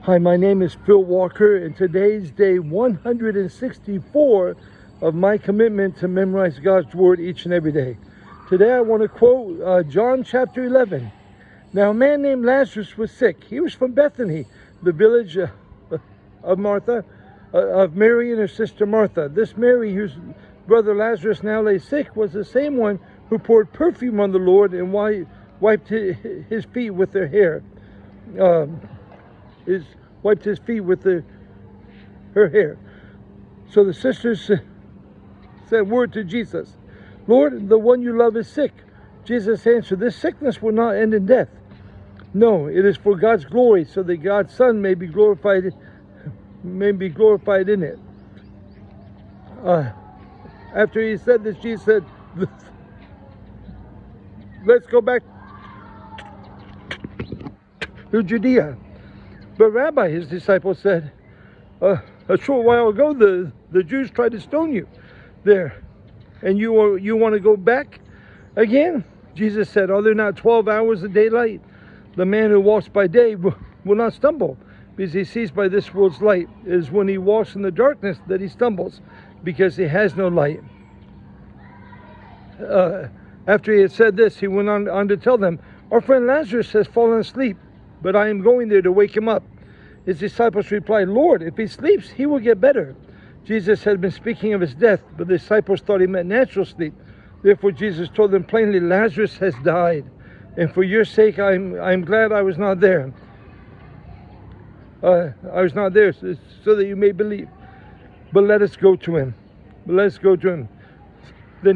Hi, my name is Phil Walker, and today's day 164 of my commitment to memorize God's Word each and every day. Today I want to quote John chapter 11. Now a man named Lazarus was sick. He was from Bethany, the village of Mary and her sister Martha. This Mary, whose brother Lazarus now lay sick, was the same one who poured perfume on the Lord and wiped his feet with her hair. Wiped his feet with her hair. So the sisters said word to Jesus, "Lord, the one you love is sick." Jesus answered, "This sickness will not end in death. No, it is for God's glory, so that God's Son may be glorified in it." After he said this, Jesus said, "Let's go back to Judea." But Rabbi, his disciples said, a short while ago the Jews tried to stone you there, and you want to go back again? Jesus said, "Are there not 12 hours of daylight? The man who walks by day will not stumble, because he sees by this world's light. It is when he walks in the darkness that he stumbles, because he has no light." After he had said this, he went on to tell them, "Our friend Lazarus has fallen asleep, but I am going there to wake him up." His disciples replied, "Lord, if he sleeps, he will get better." Jesus had been speaking of his death, but the disciples thought he meant natural sleep. Therefore Jesus told them plainly, "Lazarus has died, and for your sake I'm glad I was not there. I was not there so that you may believe. But let us go to him. Then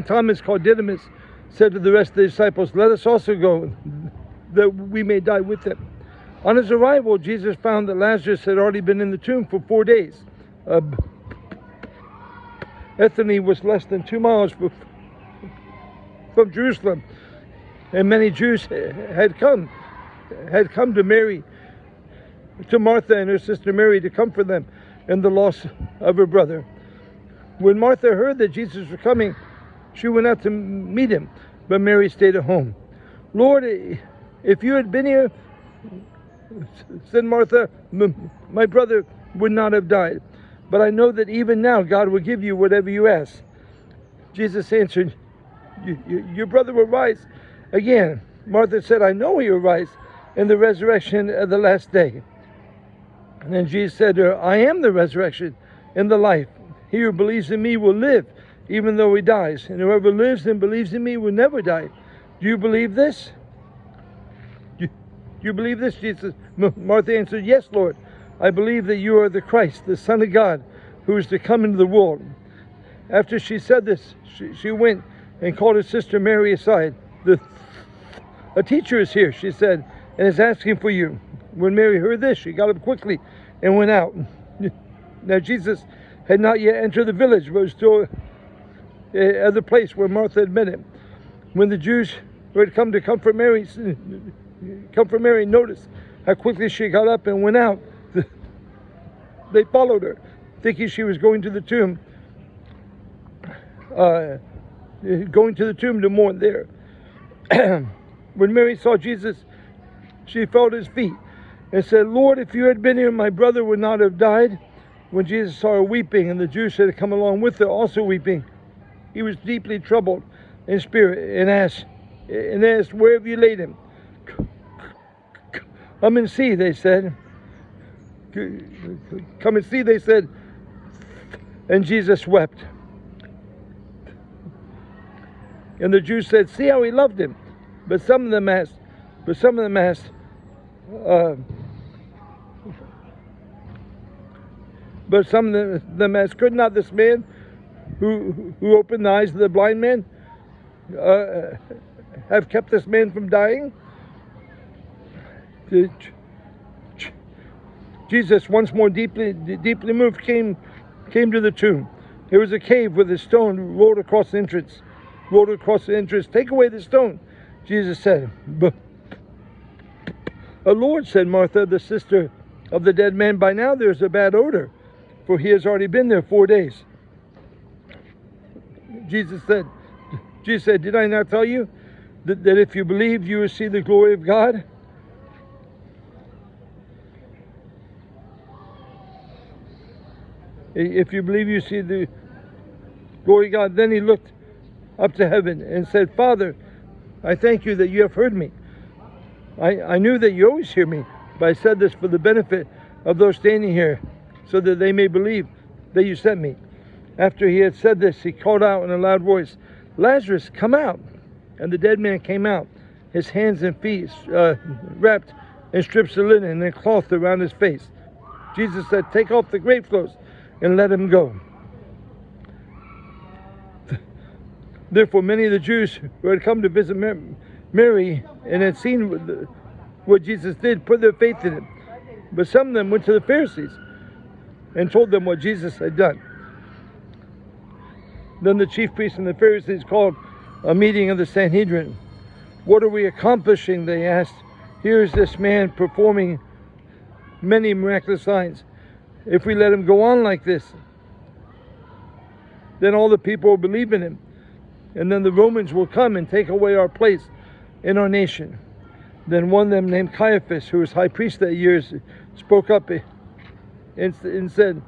Thomas, called Didymus, said to the rest of the disciples, "Let us also go, that we may die with him." On his arrival, Jesus found that Lazarus had already been in the tomb for 4 days. Bethany was less than 2 miles from Jerusalem, and many Jews had come to Martha and her sister Mary to comfort them in the loss of her brother. When Martha heard that Jesus was coming, she went out to meet him, but Mary stayed at home. "Lord, if you had been here," said Martha, "my brother would not have died. But I know that even now God will give you whatever you ask." Jesus answered, your brother will rise again." Martha said, "I know he will rise in the resurrection of the last day." And then Jesus said to her, "I am the resurrection and the life. He who believes in me will live, even though he dies. And whoever lives and believes in me will never die. Do you believe this?" "You believe this?" Martha answered, "Yes, Lord. I believe that you are the Christ, the Son of God, who is to come into the world." After she said this, she went and called her sister Mary aside. "A teacher is here," she said, "and is asking for you." When Mary heard this, she got up quickly and went out. Now Jesus had not yet entered the village, but was still at the place where Martha had met him. When the Jews who had come to comfort Mary noticed how quickly she got up and went out, they followed her, thinking she was going to the tomb to mourn there. When Mary saw Jesus, she fell at his feet and said, "Lord, if you had been here, my brother would not have died." When Jesus saw her weeping, and the Jews had come along with her also weeping, he was deeply troubled in spirit and asked, "Where have you laid him?" "Come and see," they said. "Come and see," they said. And Jesus wept. And the Jews said, "See how he loved him." But some of them asked, "Could not this man who opened the eyes of the blind man have kept this man from dying?" Jesus, once more deeply moved, came to the tomb. There was a cave with a stone rolled across the entrance. "Take away the stone," Jesus said. "But Lord," said Martha, the sister of the dead man, "by now there is a bad odor, for he has already been there 4 days." Jesus said, "Did I not tell you that if you believe, you will see the glory of God?" If you believe you see the glory of God. Then he looked up to heaven and said, Father, I thank you that you have heard me. I knew that you always hear me, but I said this for the benefit of those standing here, so that they may believe that you sent me. After he had said this, he called out in a loud voice, Lazarus, come out. And the dead man came out, his hands and feet wrapped in strips of linen and cloth around his face. Jesus said, take off the grave clothes and let him go. Therefore, many of the Jews who had come to visit Mary and had seen what Jesus did put their faith in him. But some of them went to the Pharisees and told them what Jesus had done. Then the chief priests and the Pharisees called a meeting of the Sanhedrin. What are we accomplishing? They asked. Here is this man performing many miraculous signs. If we let him go on like this, then all the people will believe in him. And then the Romans will come and take away our place in our nation. Then one of them named Caiaphas, who was high priest that year, spoke up and said,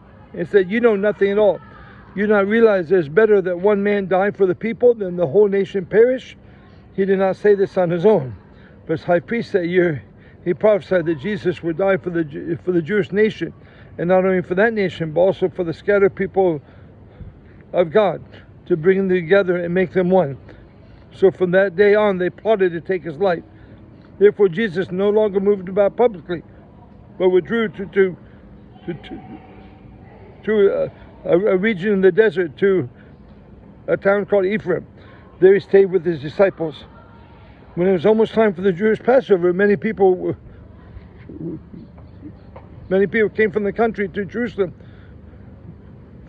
you know nothing at all. You do not realize it is better that one man die for the people than the whole nation perish? He did not say this on his own, but as high priest that year, he prophesied that Jesus would die for the Jewish nation, and not only for that nation, but also for the scattered people of God, to bring them together and make them one. So from that day on, they plotted to take his life. Therefore, Jesus no longer moved about publicly, but withdrew to a region in the desert, to a town called Ephraim. There he stayed with his disciples. When it was almost time for the Jewish Passover, many people came from the country to Jerusalem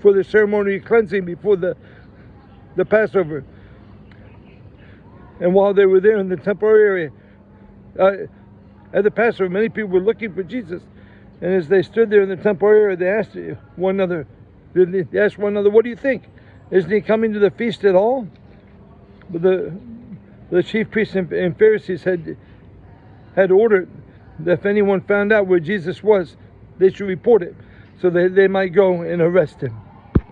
for the ceremonial cleansing before the Passover. And while they were there in the temporary area, at the Passover, many people were looking for Jesus. And as they stood there in the temporary area, they asked one another, what do you think? Isn't he coming to the feast at all? But the chief priests and Pharisees had ordered that if anyone found out where Jesus was, they should report it, so that they might go and arrest him.